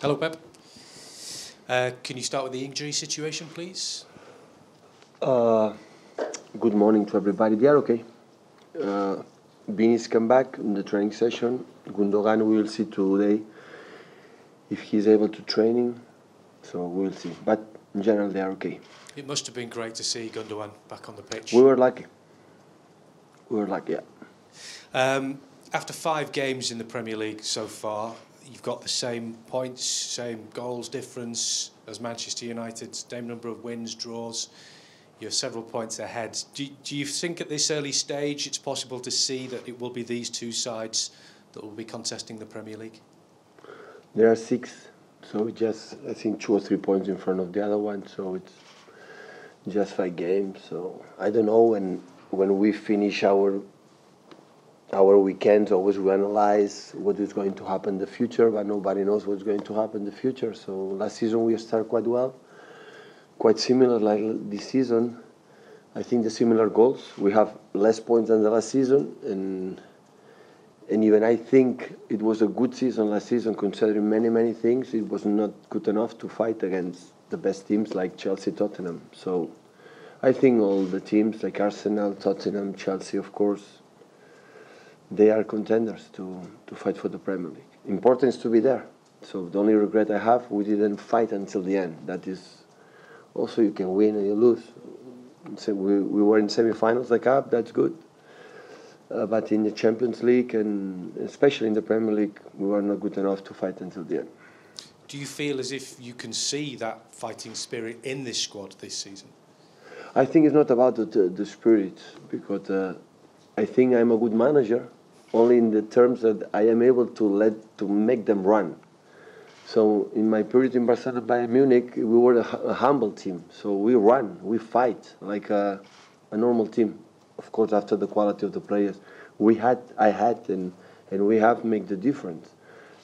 Hello, Pep. Can you start with the injury situation, please? Good morning to everybody. They are okay. Beanie's come back in the training session. Gundogan, we will see today if he's able to training. So we will see. But in general, they are okay. It must have been great to see Gundogan back on the pitch. We were lucky, yeah. After 5 games in the Premier League so far, you've got the same points, same goals difference as Manchester United, same number of wins, draws. You're several points ahead. Do you think at this early stage it's possible to see that it will be these two sides that will be contesting the Premier League? There are 6, so just I think 2 or 3 points in front of the other one. So it's just 5 games. So I don't know when we finish our weekends. Always we analyze what is going to happen in the future, but nobody knows what's going to happen in the future. So last season we started quite well. Quite similar like this season. I think the similar goals. We have less points than the last season, and even I think it was a good season last season considering many things. It was not good enough to fight against the best teams like Chelsea, Tottenham. So I think all the teams like Arsenal, Tottenham, Chelsea, of course, they are contenders to fight for the Premier League. Important is to be there. So the only regret I have, we didn't fight until the end. That is. Also, you can win and you lose. So we were in semi-finals, the cup, that's good. But in the Champions League and especially in the Premier League, we were not good enough to fight until the end. Do you feel as if you can see that fighting spirit in this squad this season? I think it's not about the spirit, because I think I'm a good manager, only in the terms that I am able to make them run. So in my period in Barcelona, Bayern Munich, we were a humble team. So we run, we fight like a normal team. Of course, after the quality of the players I had, and we have made the difference.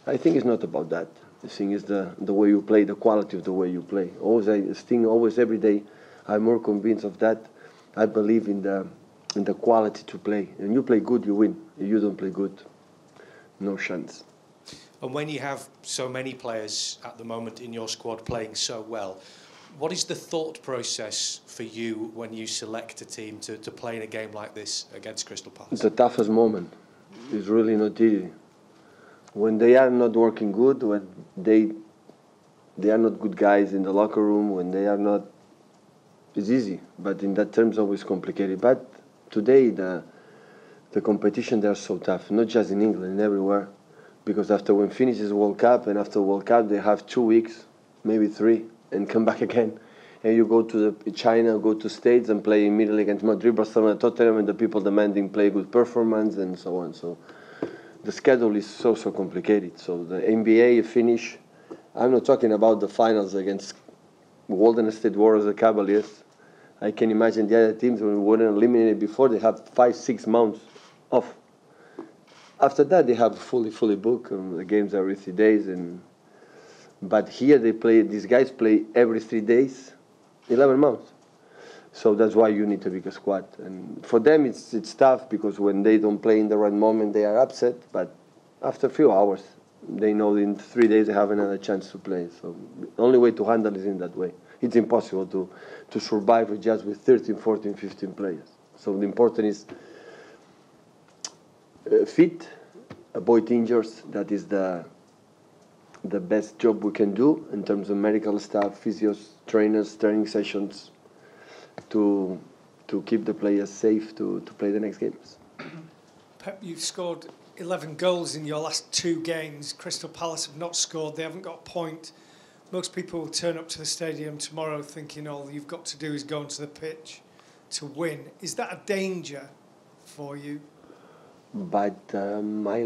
I think it's not about that. The thing is the way you play, the quality of the way you play. Always every day, I'm more convinced of that. I believe in the quality to play. And you play good, you win. If you don't play good, no chance. And when you have so many players at the moment in your squad playing so well, what is the thought process for you when you select a team to play in a game like this against Crystal Palace? The toughest moment is really not easy. When they are not working good, when they are not good guys in the locker room, when they are not, it's easy. But in that terms, always complicated. But today, the competition, they are so tough, not just in England, everywhere. Because after when finishes World Cup, and after World Cup they have 2 weeks, maybe 3, and come back again. And you go to China, go to States and play immediately against Madrid, Barcelona, Tottenham, and the people demanding play good performance and so on. So the schedule is so complicated. So the NBA finish, I'm not talking about the finals against Golden State Warriors, the Cavaliers. I can imagine the other teams when we weren't eliminated before, they have 5-6 months off. After that, they have fully booked. The games are every 3 days, but here these guys play every 3 days, 11 months. So that's why you need a bigger squad. And for them, it's tough because when they don't play in the right moment, they are upset. But after a few hours, they know in 3 days they have another chance to play. So the only way to handle it is in that way. It's impossible to survive just with 13, 14, 15 players. So the important is fit, avoid injuries. That is the best job we can do in terms of medical staff, physios, trainers, training sessions, to keep the players safe to play the next games. Pep, you've scored 11 goals in your last 2 games. Crystal Palace have not scored. They haven't got a point. Most people will turn up to the stadium tomorrow thinking all you've got to do is go onto the pitch to win. Is that a danger for you? But my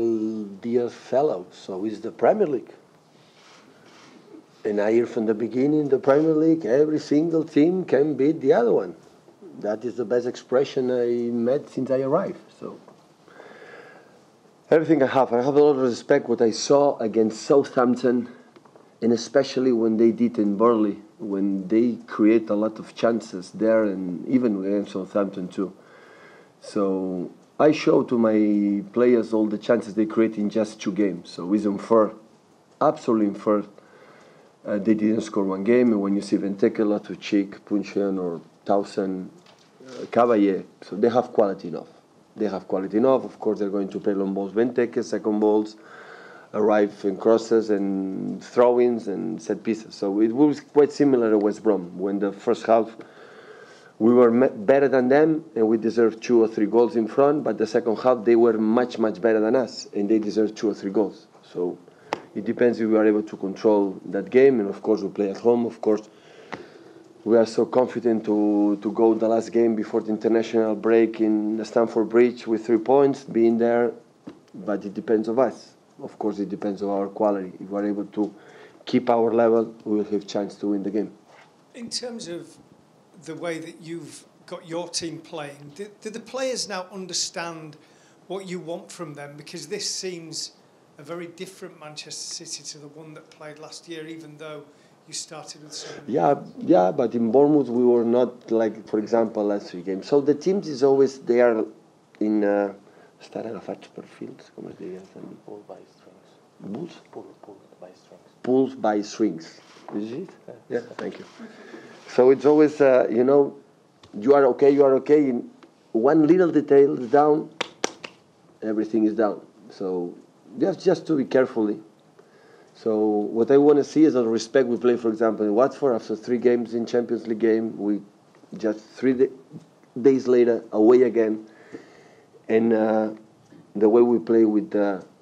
dear fellow, so is the Premier League. And I hear from the beginning, the Premier League, every single team can beat the other one. That is the best expression I met since I arrived. So everything I have a lot of respect what I saw against Southampton, and especially when they did in Burnley, when they create a lot of chances there, and even against Southampton too. So I show to my players all the chances they create in just 2 games. So it's unfair, absolutely unfair They didn't score one game, and when you see Benteke, Loftus-Cheek, Puncheon, or Towson, Caballé, so they have quality enough. They have quality enough. Of course, they're going to play long balls, Benteke, second balls, arrive in crosses and throw-ins and set pieces. So it was quite similar to West Brom. When the first half, we were better than them, and we deserved 2 or 3 goals in front, but the second half, they were much, much better than us, and they deserved 2 or 3 goals. So it depends if we are able to control that game, and of course we play at home. Of course, we are so confident to go the last game before the international break in the Stamford Bridge with 3 points, being there, but it depends on us. Of course, it depends on our quality. If we are able to keep our level, we will have a chance to win the game. In terms of the way that you've got your team playing, do the players now understand what you want from them? Because this seems a very different Manchester City to the one that played last year, even though you started with some... Yeah, but in Bournemouth we were not like, for example, last 3 games. So the teams is always, they are in... Stare agafats per fils, com es diria? Pulled by strings. Bulls? Pulled by strings. Pulled by strings. Is it? Yeah, thank you. So it's always, you are okay. In one little detail is down, everything is down. So you have just to be carefully. So what I want to see is the respect we play, for example, in Watford after 3 games in Champions League game. We just 3 days later away again, and the way we play with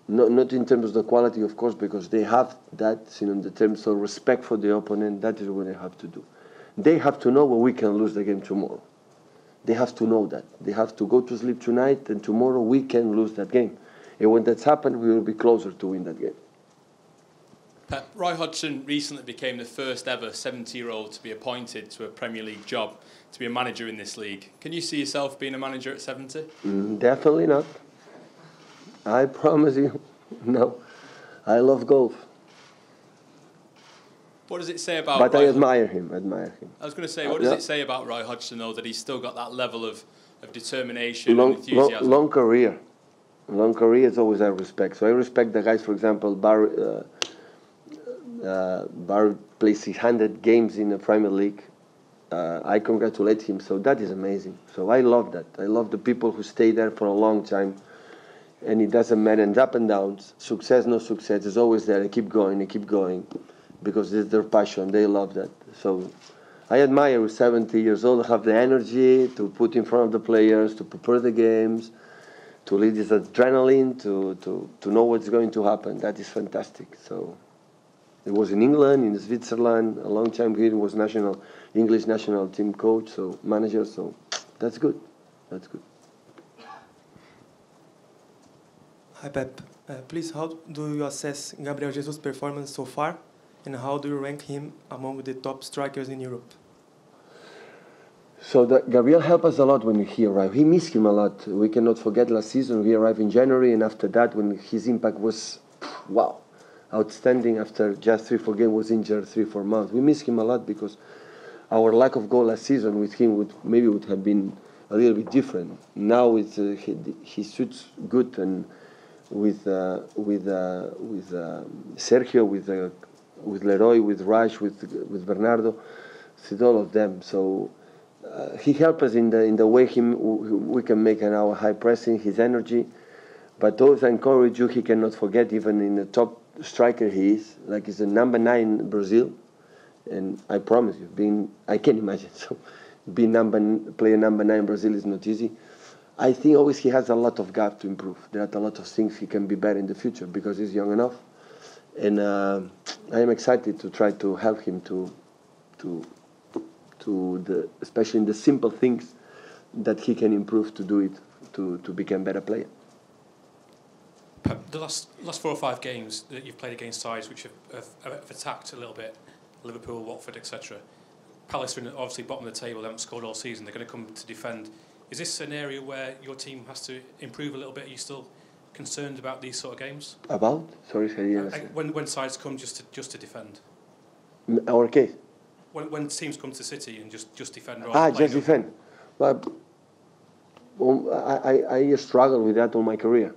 not in terms of the quality, of course, because they have that, in the terms of respect for the opponent. That is what they have to do. They have to know when we can lose the game tomorrow. They have to know that. They have to go to sleep tonight, and tomorrow we can lose that game. And when that's happened, we will be closer to win that game. Pep, Roy Hodgson recently became the first ever 70-year-old to be appointed to a Premier League job, to be a manager in this league. Can you see yourself being a manager at 70? Definitely not. I promise you, no. I love golf. What does it say about But Roy I admire him. I was going to say, what does it say about Roy Hodgson, though, that he's still got that level of determination and enthusiasm? Long career. Long career is always I respect. So I respect the guys, for example, Barry plays 600 games in the Premier League. I congratulate him, so that is amazing. So I love that. I love the people who stay there for a long time, and it doesn't matter, and up and downs, success, no success, is always there. They keep going, because it's their passion. They love that. So I admire who's 70 years old, have the energy to put in front of the players, to prepare the games, to lead this adrenaline, to know what's going to happen. That is fantastic. So it was in England, in Switzerland, a long time here. He was English national team coach, so manager. So that's good. That's good. Hi Pep. Please, how do you assess Gabriel Jesus' performance so far, and how do you rank him among the top strikers in Europe? So Gabriel helped us a lot when he arrived. We missed him a lot. We cannot forget last season. He arrived in January, and after that, when his impact was, wow, outstanding. After just 3-4 games, was injured 3-4 months. We missed him a lot because our lack of goal last season with him would have been a little bit different. Now it's he suits good, and with Sergio, with Leroy, with Raj, with Bernardo, with all of them. So. He helped us in the way we can make our high pressing, his energy. But always I encourage you, he cannot forget, even in the top striker he is, like he's a number 9 in Brazil. And I promise you, I can imagine, so being player number 9 in Brazil is not easy. I think always he has a lot of gap to improve. There are a lot of things he can be better in the future because he's young enough. And I am excited to try to help him especially in the simple things that he can improve to do it, to become a better player. The last 4 or 5 games that you've played against sides which have attacked a little bit, Liverpool, Watford, etc. Palace are obviously bottom of the table, they haven't scored all season, they're going to come to defend. Is this an area where your team has to improve a little bit? Are you still concerned about these sort of games? About? Sorry, when sides come just to defend. Our case? When teams come to City and just defend. Just defend. But I struggled with that all my career.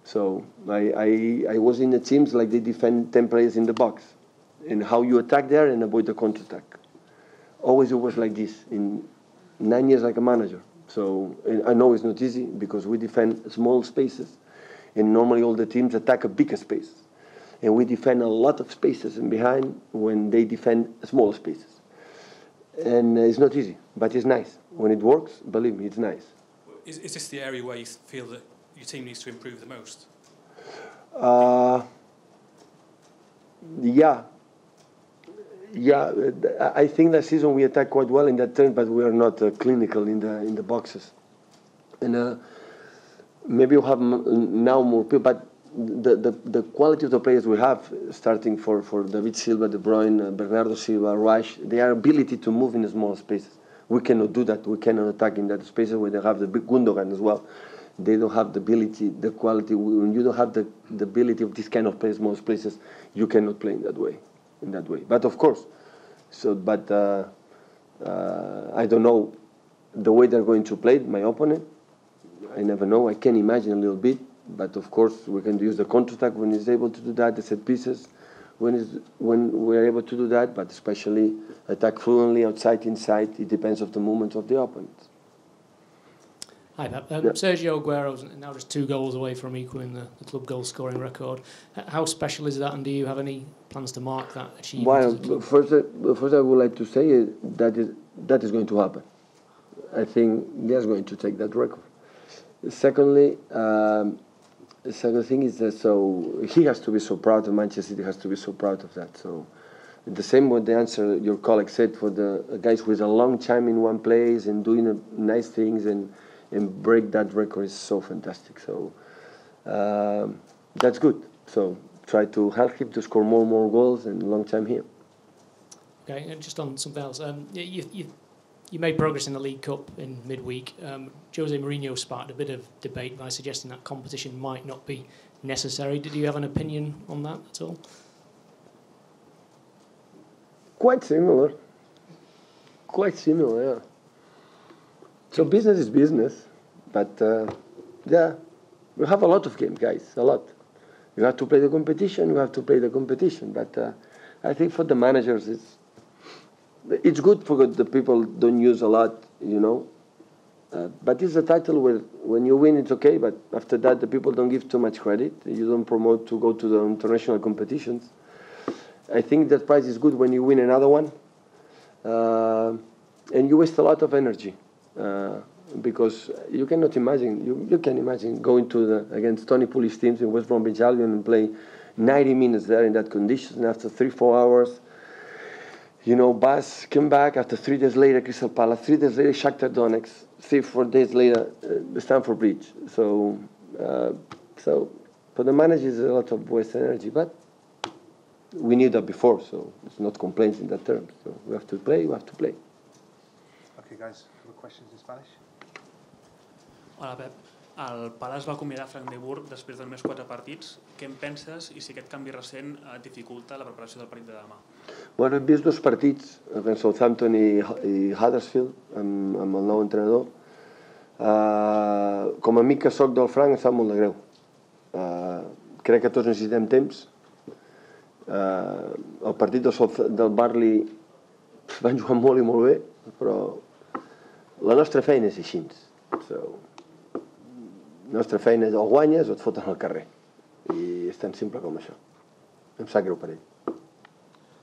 So I was in the teams like they defend 10 players in the box. and how you attack there and avoid the counter-attack. Always it was like this in 9 years like a manager. So I know it's not easy because we defend small spaces, and normally all the teams attack a bigger space, and we defend a lot of spaces in behind when they defend small spaces. And it's not easy, but it's nice. When it works, believe me, it's nice. Is this the area where you feel that your team needs to improve the most? Yeah. I think that season we attacked quite well in that turn, but we are not clinical in the boxes. And maybe we'll have now more people, but the quality of the players we have, starting for David Silva, De Bruyne, Bernardo Silva, Rush, their ability to move in small spaces. We cannot do that. We cannot attack in that spaces where they have the big Gundogan as well. They don't have the ability, the quality. When you don't have the ability of this kind of play, small places, you cannot play in that way. But of course, I don't know the way they're going to play, my opponent. I never know. I can imagine a little bit, but of course we can use the counter-attack when he's able to do that, the set pieces, when we're able to do that, but especially attack fluently, outside, inside. It depends on the movement of the opponent. Hi, Pep. Sergio Aguero's now just 2 goals away from equaling the club goal-scoring record. How special is that, and do you have any plans to mark that achievement? Well, first I would like to say that is going to happen. I think he's going to take that record. Secondly, the second thing is that so he has to be so proud, and Manchester City has to be so proud of that. So the same what the answer your colleague said for the guys who is a long time in one place and doing nice things and break that record is so fantastic. So that's good. So try to help him to score more and more goals and long time here. Okay, and just on something else, you made progress in the League Cup in midweek. Jose Mourinho sparked a bit of debate by suggesting that competition might not be necessary. Did you have an opinion on that at all? Quite similar, yeah. So business is business, but yeah, we have a lot of games, guys, a lot. You have to play the competition, but I think for the managers it's good for the people don't use a lot, but it's a title where when you win it's okay, but after that the people don't give too much credit. You don't promote to go to the international competitions. I think that prize is good when you win another one, and you waste a lot of energy. Because you cannot imagine, you can imagine going to against Tony Pulis teams in West Bromwich Albion and play 90 minutes there in that condition, and after 3-4 hours, Bas came back after 3 days later, Crystal Palace, 3 days later, Shakhtar Donetsk, 3-4 days later, Stamford Bridge. So for the managers, a lot of waste energy, but we knew that before, so it's not complaints in that term. So we have to play, Okay, guys. Questions in Spanish? Hola, Pep. El Palace va acomiadar Frank de Boer després de només 4 partits. Què en penses i si aquest canvi recent et dificulta la preparació del partit de demà? Bueno, hem vist 2 partits, Southampton i Huddersfield, amb el nou entrenador. Com a amic que soc del Frank, em sap molt de greu. Crec que tots necessitem temps. El partit del Burnley van jugar molt i molt bé, però la nostra feina és així. La nostra feina és o guanyes o et foten al carrer. I és tan simple com això. Em sap greu per ell.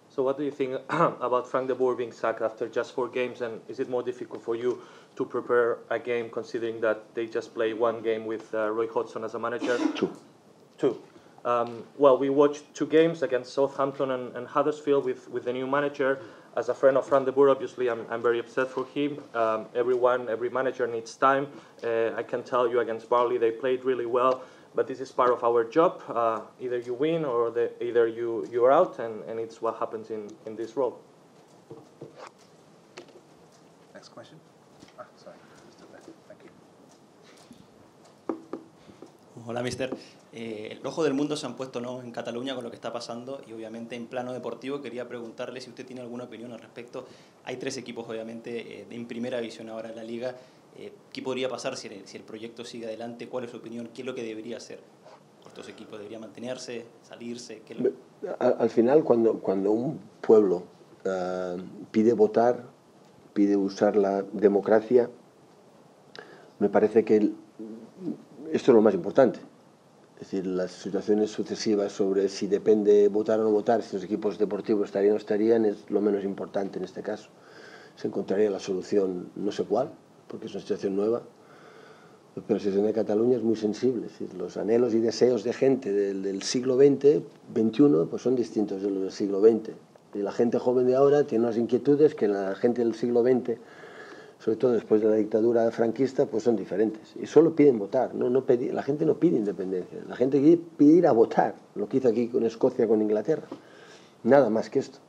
So what do you think about Frank de Boer being sacked after just 4 games, and is it more difficult for you to prepare a game considering that they just play 1 game with Roy Hodgson as a manager? 2. Well, we watched 2 games against Southampton and Huddersfield with the new manager. As a friend of Frank de Boer, obviously, I'm very upset for him. Every manager needs time. I can tell you against Barley, they played really well, but this is part of our job. Either you win or either you're out, and it's what happens in this role. Next question. Sorry, Mr. Beck. Thank you. Hola, mister. El ojo del mundo se han puesto en Cataluña con lo que está pasando y obviamente en plano deportivo quería preguntarle si usted tiene alguna opinión al respecto. Hay 3 equipos obviamente en primera división ahora en la liga. ¿Qué podría pasar si el proyecto sigue adelante? ¿Cuál es su opinión? ¿Qué es lo que debería hacer? ¿Estos equipos deberían mantenerse, salirse? Al final, cuando un pueblo pide votar, pide usar la democracia, me parece que esto es lo más importante. Es decir, las situaciones sucesivas sobre si depende votar o no votar, si los equipos deportivos estarían o no estarían, es lo menos importante en este caso. Se encontraría la solución, no sé cuál, porque es una situación nueva, pero la situación de Cataluña es muy sensible. Es decir, los anhelos y deseos de gente del siglo XX, XXI, pues son distintos de los del siglo XX. Y la gente joven de ahora tiene unas inquietudes que la gente del siglo XX, sobre todo después de la dictadura franquista, pues son diferentes. Y solo piden votar, la gente no pide independencia, la gente pide ir a votar, lo que hizo aquí con Escocia, con Inglaterra. Nada más que esto.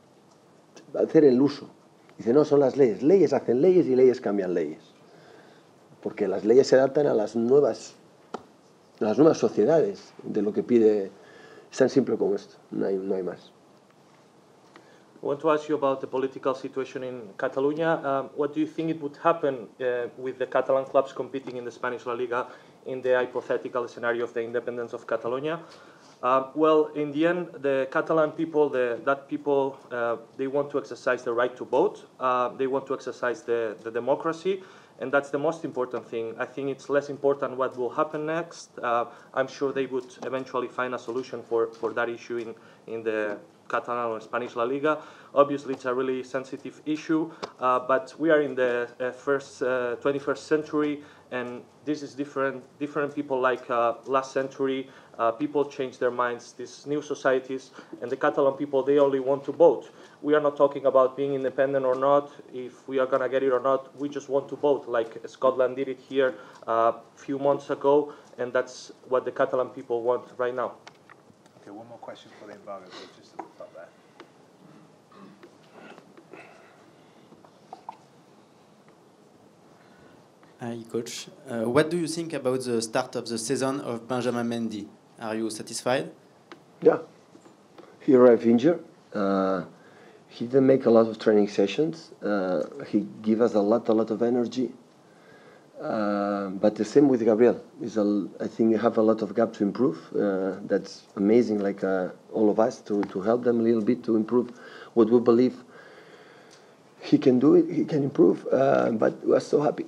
Hacer el uso. Dice, no, son las leyes. Leyes hacen leyes y leyes cambian leyes. Porque las leyes se adaptan a las nuevas sociedades de lo que pide. Es tan simple como esto, no hay más. I want to ask you about the political situation in Catalonia. What do you think it would happen with the Catalan clubs competing in the Spanish La Liga in the hypothetical scenario of the independence of Catalonia? Well, in the end, the Catalan people, they want to exercise the right to vote. They want to exercise the democracy, and that's the most important thing. I think it's less important what will happen next. I'm sure they would eventually find a solution for that issue in the Catalan or Spanish La Liga. Obviously, it's a really sensitive issue, but we are in the 21st century, and this is different people like last century. People change their minds, these new societies, and the Catalan people, they only want to vote. We are not talking about being independent or not, if we are going to get it or not. We just want to vote, like Scotland did it here a few months ago, and that's what the Catalan people want right now. Okay, one more question for the embargo, please, just at the top there. Hi, Coach. What do you think about the start of the season of Benjamin Mendy? Are you satisfied? Yeah. He arrived injured. He didn't make a lot of training sessions. He gave us a lot of energy. But the same with Gabriel. I think we have a lot of gap to improve. That's amazing, like all of us, to help them a little bit to improve what we believe he can do. He can improve. But we're so happy.